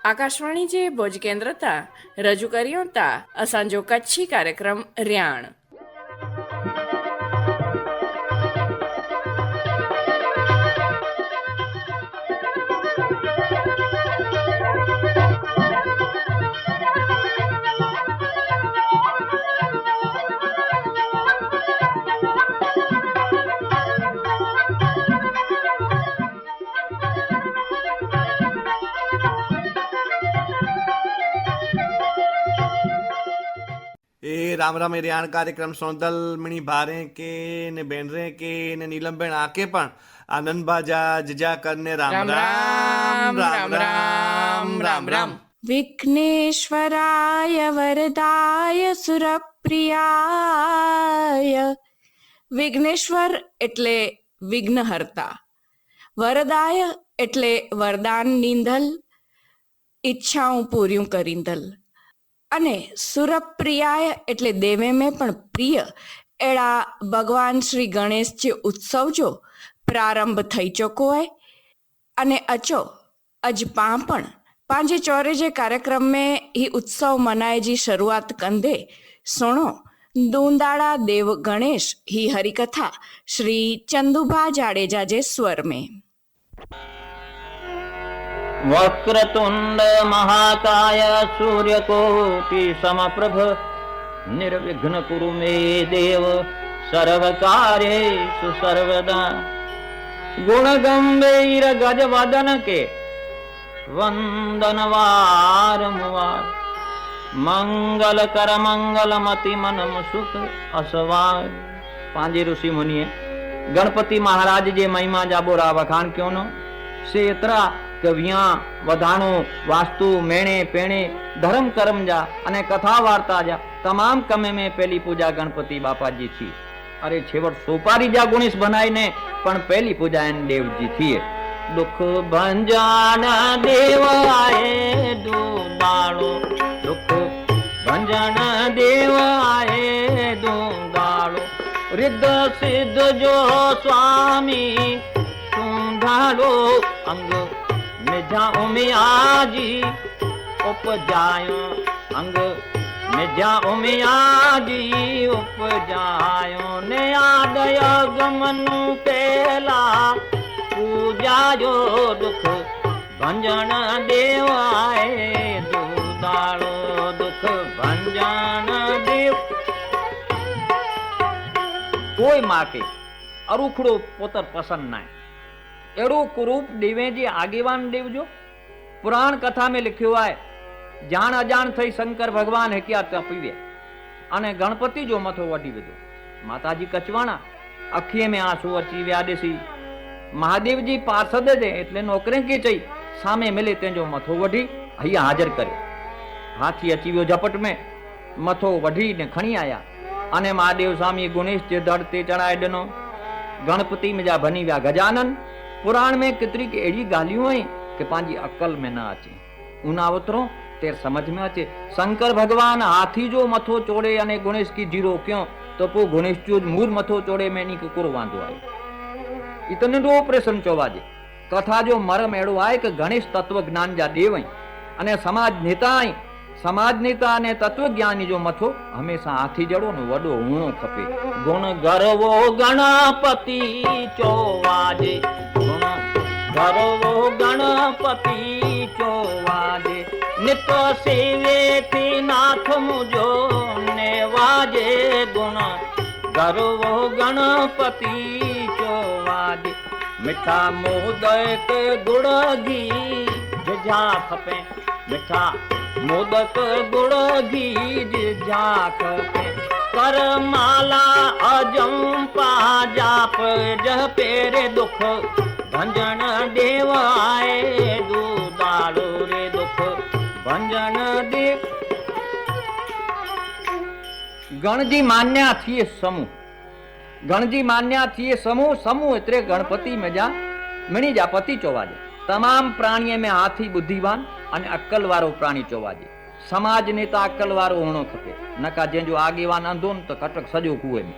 आकाशवाणी जे भोज केंद्र ता रजू करियो ता असांजो कच्छी कार्यक्रम रियाण। ए राम राम रियाण कार्यक्रम सोंदल मणी भारे के ने बेनरे के ने नीलम बेन आके पण आनंद बाजा जजा करने राम राम राम राम राम राम राम। विघ्नेश्वराय वरदाय सुरप्रियाय। વિઘ્નેશ્વર એટલે વિઘ્નહર્તા, વરદાય એટલે વરદાન નીંધલ, ઈચ્છાઓ પૂર્યું કરીંદલ, અને સુરપ્રિયાય એટલે દેવે મેં પણ પ્રિય એડા ભગવાન શ્રી ગણેશ જે ઉત્સવ જો પ્રારંભ થઈ ચૂકો હોય અને अचो अज पापण पंहिंजे चौरे जे कार्यक्रम में ही उत्सव मनाए जी शुरुआत कंदे सुणो दूंदाड़ा देव गणेश ही हरिकथा श्री चंदुभा जाडेजा जे स्वर में। वक्रतुंड महाकाय सूर्यकोटि समप्रभ निर्विघ्न कुरु मे देव सर्वकार्येषु सर्वदा। गुण गंभीर गज वदन के वंदन वारंवार मंगल कर मंगल मति मन सुख असवार। पांजे ऋषि मुनिए गणपति महाराज जे महिमा जा बोरा वखाण क्यों नो से एतरा कवियां वधाणो वास्तु मेणे पेणे धर्म कर्म जा अने कथा वार्ता जा तमाम कमे में पहली पूजा गणपति बापा जी थी। अरे छेवट सोपारी जा गुणेश बनाई ने पण पहली पूजा इन देव जी थी। दुख भंजन देव आए दूंदाड़ो, दुख भंजन देव आए दूंदाड़ो, रिद्ध सिद्ध जो स्वामी सूंधाड़ो, अंग मिजाओ में आजी उपजायो, अंग मिजाओ में आजी उपजायो, ने आदय गमनु पेला पूजायो, दुख भंजन देव आए दूंदाड़ो, दुख भंजन देव। कोई माँ के अरुखड़ो पोतर पसंद ना है एड़ो कुरूप देवे जी आगेवान देव जो पुराण कथा में लिखियो है। जान अजान थई शंकर भगवान हेकिया तपीवे अने गणपति जो मथो वटी विधो। माताजी कचवाणा अखीए में आंसू अची व्या देसी महादेव जी पार्षद जे एटले नौकरे के चई सामे मिले तेजो मथो वठी अहिया हाजर करे। हाथी अची वियो झपट में मथो वठी ने खणी आया अने महादेव स्वामी गुणेश जे दड़ ते चढ़ाए दिनो। गणपति में जा बनी व्या गजानन। पुराण में केतरी के एड़ी गालियों आई कि पांजी अक्ल में न अचे उनावतरो तेर समझ में अचे। शंकर भगवान हाथी जो मथो चोड़े अने गुणेश की जीरो क्यों तो पो गुणेश जो मूर मथो चोड़े में नी कुकुर वांधो आए। इतने दो ऑपरेशन चोवाजे कथा जो मरम एड़ो आए कि गणेश तत्व ज्ञान जा देव आई अने समाज नेता आई। समाज नेता अने तत्व ज्ञानी जो मथो हमेशा हाथी जड़ो ने वडो हूणो खपे। गुण गर्वो गणपति चोवाजे, गुण गर्वो गणपति चोवाजे, नित सेवे थी नाथ मुझो नेवाजे, गुण गर्वो गणपति चोवाजे। मिठा मोदक गुड़ घी जा खपे, मिठा मोदक गुड़ घी जा खपे। कर माला अजंपा जाप जपेरे दुख भंजन देव आए दूदाड़ो रे, दुख भंजन देव। गणजी मान्या थी समूह, गणजी मान्या थी समूह। समूह एतरे गणपति में जा मिणी जा पति चोवाजे। तमाम प्राणी में हाथी बुद्धिवान अने अक्कल वारो प्राणी चोवाजे। समाज नेता अक्कल वारो होणो खपे नका जंहिंजो आगेवान अंधो न त कटक सॼो कुएं में।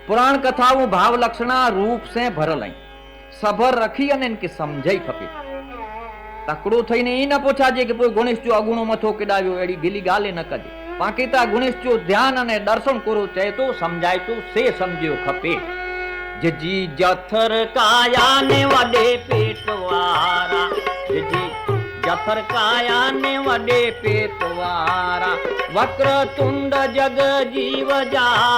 पुराण कथाऊं भाव लक्षणा रूप से भरल आहिनि। सबर रखी अने इनके समझई खपे। તકડો થઈને એ ન પૂછાજે કે કોઈ ગણેશ જો અગુણો મથો કેડાવ્યો એડી ગીલી ગાલે ન કજે પાકીતા ગણેશ જો ધ્યાન અને દર્શન કરો ચાહે તો સમજાય તો સે સમજ્યો ખપે જજી જથર કાયા ને વડે પેટવારા જજી જથર કાયા ને વડે પેટવારા વક્રતુંડ જગ જીવ જા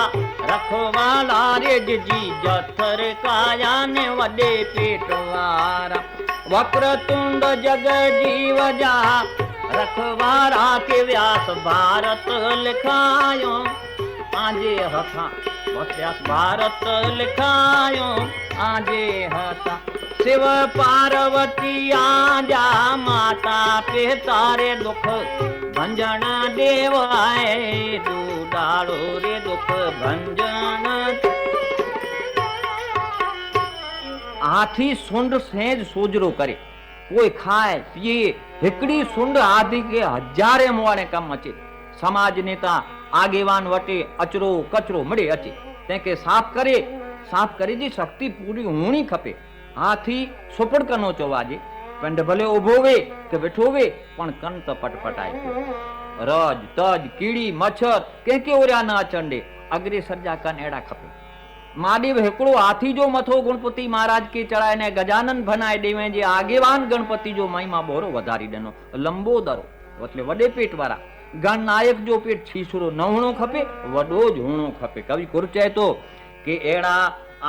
રખવાલા રે જજી જથર કાયા ને વડે પેટવારા વક્રતુંડ જગ જીવ જા રખવારા કે વ્યાસ ભારત લખાયો આજે હતા વ્યાસ ભારત લખાયો આજે હતા શિવ પાર્વતી આજા માતા પિતા રે દુઃખ ભંજન દેવાય દુડાળો રે દુઃખ ભંજન હાથી સુંડ સેજ સોજરો કરે કોઈ ખાય પીએ હિકડી સુંડ આદિ કે હજારે મોવાને કામ અચે સમાજ નેતા આગેવાન વટે અચરો કચરો મળે અચે તે કે સાફ કરી જી શક્તિ પૂરી હોણી ખપે હાથી સુપડ કનો ચોવાજે પેંડ ભલે ઉભો વે કે બેઠો વે પણ કન તો પટપટાય રજ તજ કીડી મચ્છર કે ઓર્યા ના ચંડે અગ્રે સર્જા કન એડા ખપે મહાદેવ હેકડો હાથી જો મથો ગણપતિ મહારાજ કે ચડાય ને ગજાનન ભનાય દેવે જે આગેવાન ગણપતિ જો મહિમા બોરો વધારી દેનો લંબો દરો એટલે વડે પેટ વાળા ગણ નાયક જો પેટ છીસરો નવણો ખપે વડો જ હોણો ખપે કવિ કુરચાય તો કે એડા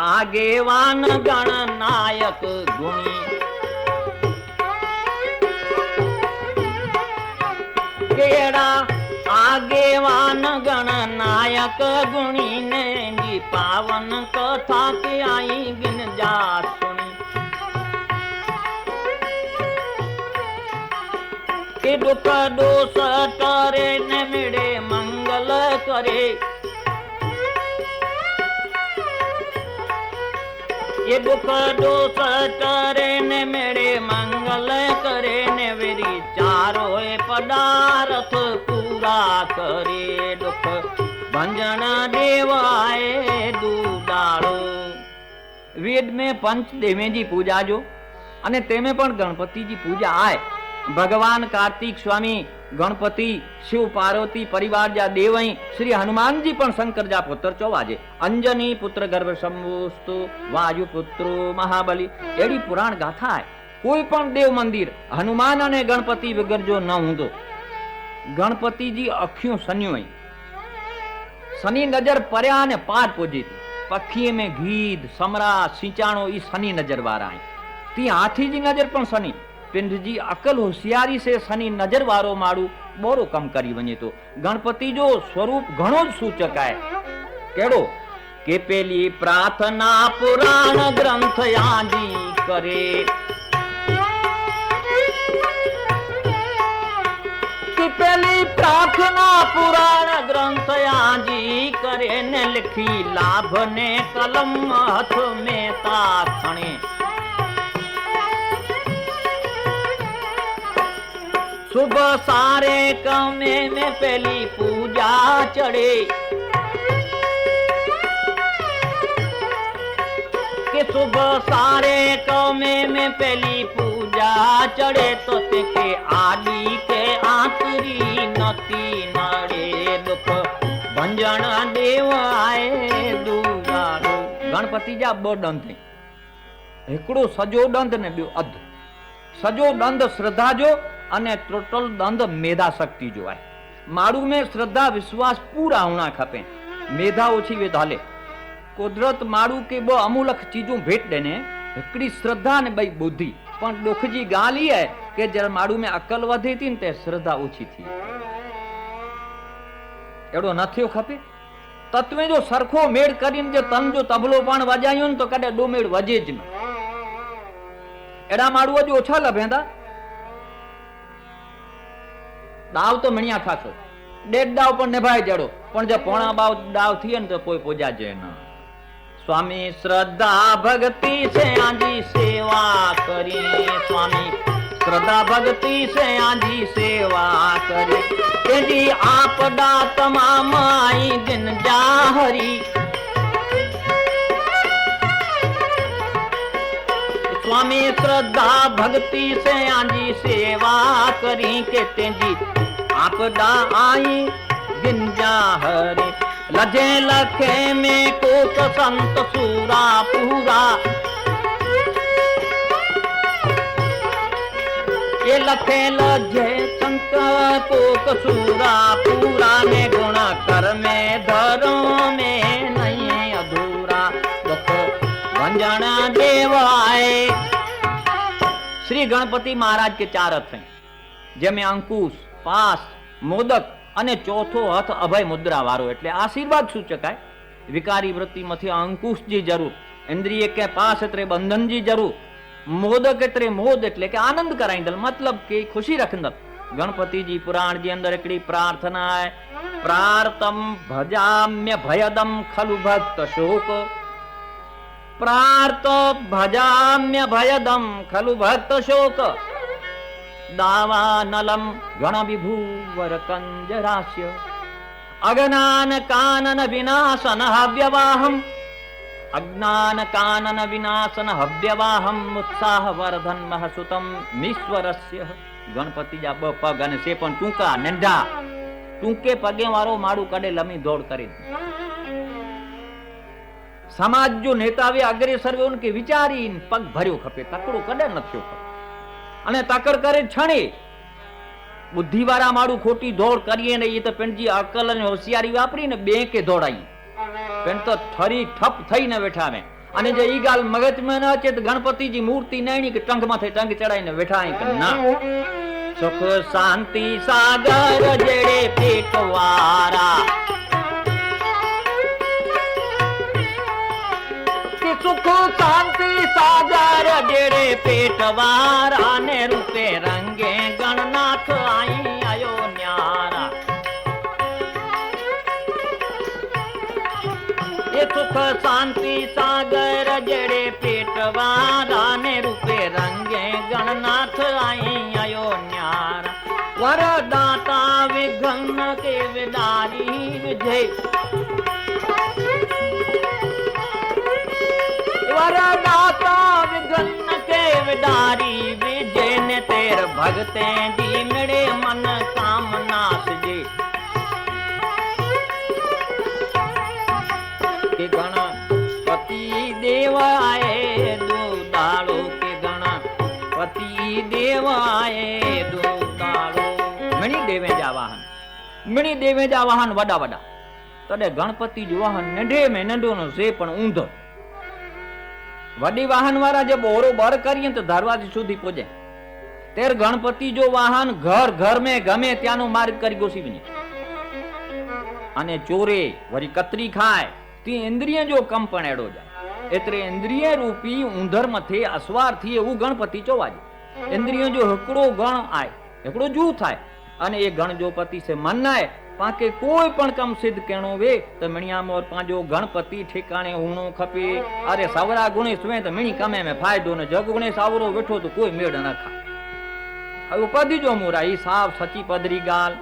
આગેવાન ગણ નાયક ગુણી કે એડા આગેવાન ગણ નાયક ગુણી ને પાવન કથા કે આઈ ગિન જા સુની કે દુઃખ દોષ કરે ને મેળે મંગલ કરે એ દુઃખ દોષ કરે ને મેળે મંગલ કરે ને વેરી ચારો એ પદાર્થ પૂરા કરે દુઃખ ભંજન દેવાય દુડાળો વેદ में पंच देवे जी पूजा जो અને તેમે પણ ગણપતિજી પૂજા આય ભગવાન કાર્તિક સ્વામી ગણપતિ શિવ પાર્વતી પરિવાર જા દેવઈ શ્રી હનુમાનજી પણ શંકર જા પુત્ર ચોવાજે અંજની પુત્ર ગર્ભ સંભુસ્તુ વાયુ પુત્રો મહાબલી એડી પુરાણ ગાથા કોઈ પણ દેવ મંદિર હનુમાન અને ગણપતિ વગર જો ન હુંદો ગણપતિજી અખ્યું સન્યું શનિ નજર पर्या ने पार पूजी थी पखी में गीध समरा सिंचाणो ई शनि नजर वारा ती हाथी जी नजर पण शनि पिंड जी अकल होशियारी से शनि नजर वारो माड़ू बोरो कम करी वने तो गणपति जो स्वरूप घणो ज सूचक है केड़ो के पेली प्रार्थना पुराण ग्रंथ आदि करे कि पेली प्रार्थना पुराण ग्रंथ आदि करे ने लिखी लाभ ने कलम हाथ में ताखणे सुबह सारे कमे में पहली पूजा चढ़े कि सुबह सारे कमे में पहली पूजा चढ़े तो ते आदि के आतरी नती नड़े दुख भंजन देवाए दुरारो गणपति जा बो दंत एकड़ो सजो दंत ने बो अध सजो दंत श्रद्धा जो अने टोटल दंत मेधा शक्ति जो है मारू में श्रद्धा विश्वास पूरा होना खपे मेधा ओछी वे धाले कुदरत मारू के बो अमूलक चीजों भेट देने एकड़ी श्रद्धा ने बई बुद्धि पण दुख जी गाली है कि जरा मारू में अकल वधी थी ने ते श्रद्धा ओछी थी एड़ो नथ्यो खपे तत्वे जो सरखो मेड़ करीने जो तन जो तबलो पण वजायो ने तो कदे दो मेड़ वजे ज न एड़ा मारू जो ओछा लभेंदा दाव तो मणिया खासो डेढ़ दाव पर निभाई जड़ो पण जब पोणा बाव दाव थी ने तो कोई पूजा जे न स्वामी श्रद्धा भक्ति से आजी सेवा करी स्वामी श्रद्धा भक्ति से आजी सेवा करी तेजी आपदा तमाम आई दिन जाहरी स्वामी श्रद्धा भक्ति से आजी सेवा करी के तेजी आपदा आई गिंजा हरे लजे लखे में कोट संत सूरा पूरा ये लखे लजे संत कोट सूरा पूरा में गुण कर में धरो में नहीं अधूरा दुख भंजन देव आए। श्री गणपति महाराज के 4 हथ हैं जेमे अंकुश पास मोदक અને ચોથો હથ અભય મુદ્રા વાળો એટલે આશીર્વાદ સૂચકાય। વિકારી વૃત્તિ માંથી અંકુશજી જરૂર, ઇન્દ્રિય કે પાસ એટલે બંધનજી જરૂર, મોદક એટલે મોદ એટલે કે આનંદ કરાઈંદલ मतलब કે ખુશી રખંદલ। ગણપતિજી પુરાણ जी अंदर एकड़ी प्रार्थना है प्रार्थम भजाम्य भयदम खलु भक्त शोक प्रार्थ भजाम्य भयदम खलु भक्त शोक दावानलम गण विभूवर कंजरास्य अज्ञान कानन विनाशन हव्यवाहम अज्ञान कानन विनाशन हव्यवाहम उत्साह वर्धन महसुतम मीश्वरस्य। गणपति जा ब पग अने से पण टूंका नंढा टूंके पगे वारो माड़ू कड़े लमी दौड़ करे। समाज जो नेतावे अग्रेसर वे उनके विचारी पग भर्यो खपे तकड़ो कड़े न थयो खपे અને તાકર કરે છણે બુદ્ધિવાળા માડું ખોટી દોડ કરીએ ને એ તો પેણજી અકલ અને હોશિયારી વાપરીને બેંકે દોડાઈ પેણ તો ઠરી ઠપ થઈને બેઠા ને અને જે ઈ ગાલ મગજમાં ન છે તો ગણપતિજી મૂર્તિ નૈણી કે ટંગ માથે ટંગ ચડાઈને બેઠા કે ના સુખ શાંતિ સાગર જેડે પેટવારા सुख शांति सागर जेड़े पेटवारा ने रूपे रंगे गणनाथ आई आयो न्यारा। ये सुख शांति सागर जेड़े पेटवारा ने रूपे रंगे गणनाथ आई आयो न्यारा। वरदाता विघ्न के विदारी विजय वरदाता विघ्न के विदारी विजय ने तेर भगते जी मेरे मन कामना सजे के गणपति देव आए दूताड़ो के गणपति देव आए दूताड़ो। मणि देवे जा वाहन मणि देवे जा वाहन वडा वडा तडे गणपति जो वाहन नंढे में नंढो नो से पण ऊंधो वडी वाहन वाला जब ओरो बर करिए तो दरवाजे सुधी पहुंचे तेर गणपति जो वाहन घर घर में गमे त्यानो मार्ग करी गोसी भी अने चोरे वरी कतरी खाए ती इंद्रिय जो कम पण एडो जाए एतरे इंद्रिय रूपी ऊंधर मथे असवार थी एवं गणपति चोवाजे। इंद्रियों जो हकड़ो गण आए हकड़ो जू थाय अने ए गण जो पति से मन आए पाके कोई पण कम सिद्ध कहणो वे तो मणिया मोर पांजो गणपति ठिकाणे हुणो खपे। अरे सवरा गुणेश वे तो मणी कमे में फायदो न जग गुणेश आवरो वेठो तो कोई मेड़ न खा। अब पदी जो मोरा ई साफ सची पदरी गाल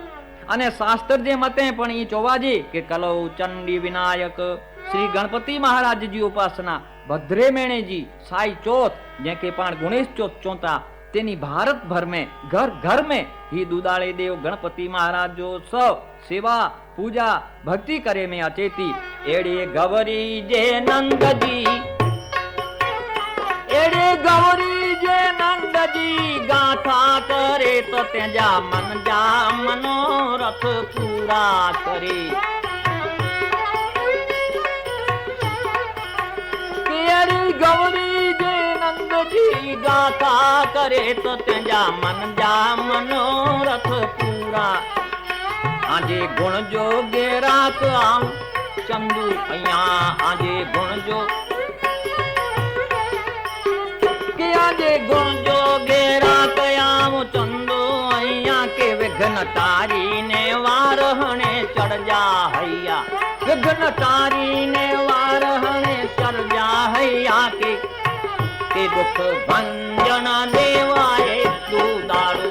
अने शास्त्र जे मते पण ई चोवाजे के कलौ चंडी विनायक श्री गणपति महाराज जी उपासना भद्रे मेणे जी साई चौथ जेके पण गुणेश चौथ चोता तेनी भारत भर में घर घर में ही दुदाळे देव गणपति महाराज जो सब सेवा पूजा भक्ति करे में अचेती। एड़े गौरी जे नंद जी एड़े गौरी जे नंद जी गाथा करे तो तेजा मन जा मनोरथ पूरा करे। एड़ी गौरी जे नंद जी गाथा करे तो तेजा मन जा मनोरथ पूरा। आजे गुण जो गेराक आम चंदू अया आजे गुण जो के आजे गुण जो गेराक आम चंदू अया के विघ्न तारी ने वार हणे चढ़ जा हैया विघ्न तारी ने वार हणे चढ़ जा हैया के दुख भंजन देवाए तू दारू।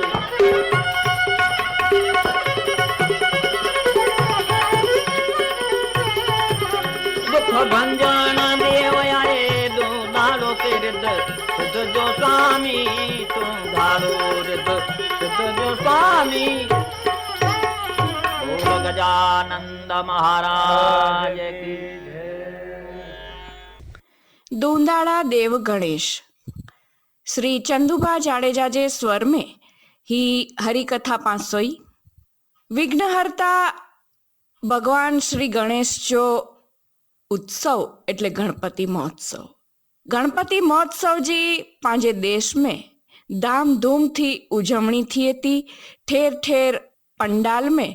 दुख भंजन देव आए दो दाड़ो के रिद सुध जो સહજાનંદ મહારાજ કી दूंदाड़ा देव गणेश। श्री चंदुभा जाडेजा जे स्वर में ही हरिकथा 500। विघ्नहर्ता भगवान श्री गणेश जो उत्सव एटले गणपति महोत्सव। गणपति महोत्सव जी पांजे देश में धाम धूम थी उजवणी थी थी। ठेर ठेर पंडाल में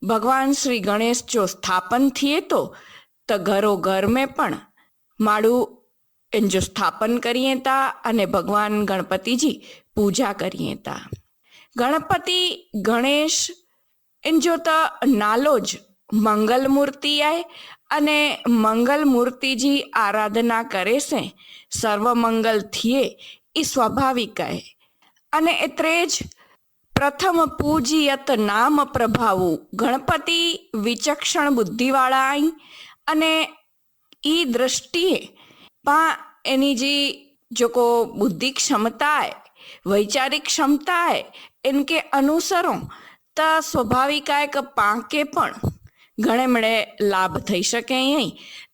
भगवान श्री गणेश जो स्थापन थिए तो घरो घर में पण माड़ू एन जो स्थापन करिए था अने भगवान गणपति जी पूजा करिए था। गणपति गणेश इन जो तो नालो ज मंगल मूर्ति है अने मंगल मूर्ति जी आराधना करे से सर्व मंगल थिए ई स्वाभाविक है। अने एतरेज प्रथम पूजियत नाम प्रभावु गणपति विचक्षण बुद्धिवाळा आई अने ई दृष्टिए पा एनी जी जो को बुद्धि क्षमता है वैचारिक क्षमता है इनके अनुसरों तो स्वाभाविक है कि पाके पण घणे मणे लाभ थई सके। यही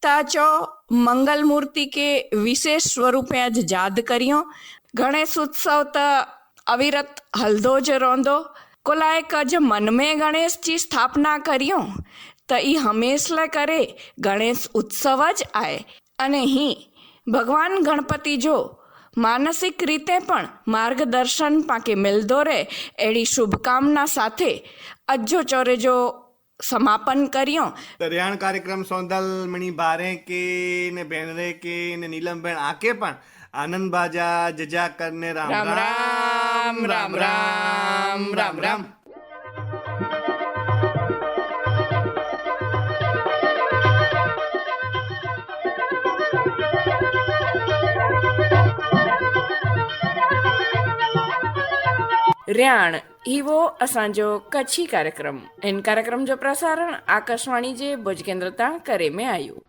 तो मंगल मूर्ति के विशेष स्वरूपे आज याद करियो। गणेश उत्सव तो अविरत हलदो ज रोंदो। कोलाए कज मन में गणेश जी स्थापना करियो तो ई हमेशा करे गणेश उत्सव ज आए। अने ही भगवान गणपति जो मानसिक रीते पण मार्गदर्शन पाके मिलदो रे एड़ी शुभकामना साथे अज्जो चोरे जो समापन करियो। तो रेहाण कार्यक्रम सोंदल मणि भारे के ने बेनरे के ने नीलमबेन आके पण आनंद बाजा जजा करने राम राम राम राम राम राम राम। रियाण ही वो असांजो कच्छी कार्यक्रम। इन कार्यक्रम जो प्रसारण आकाशवाणी जे भुज केंद्र तां करे में आयो।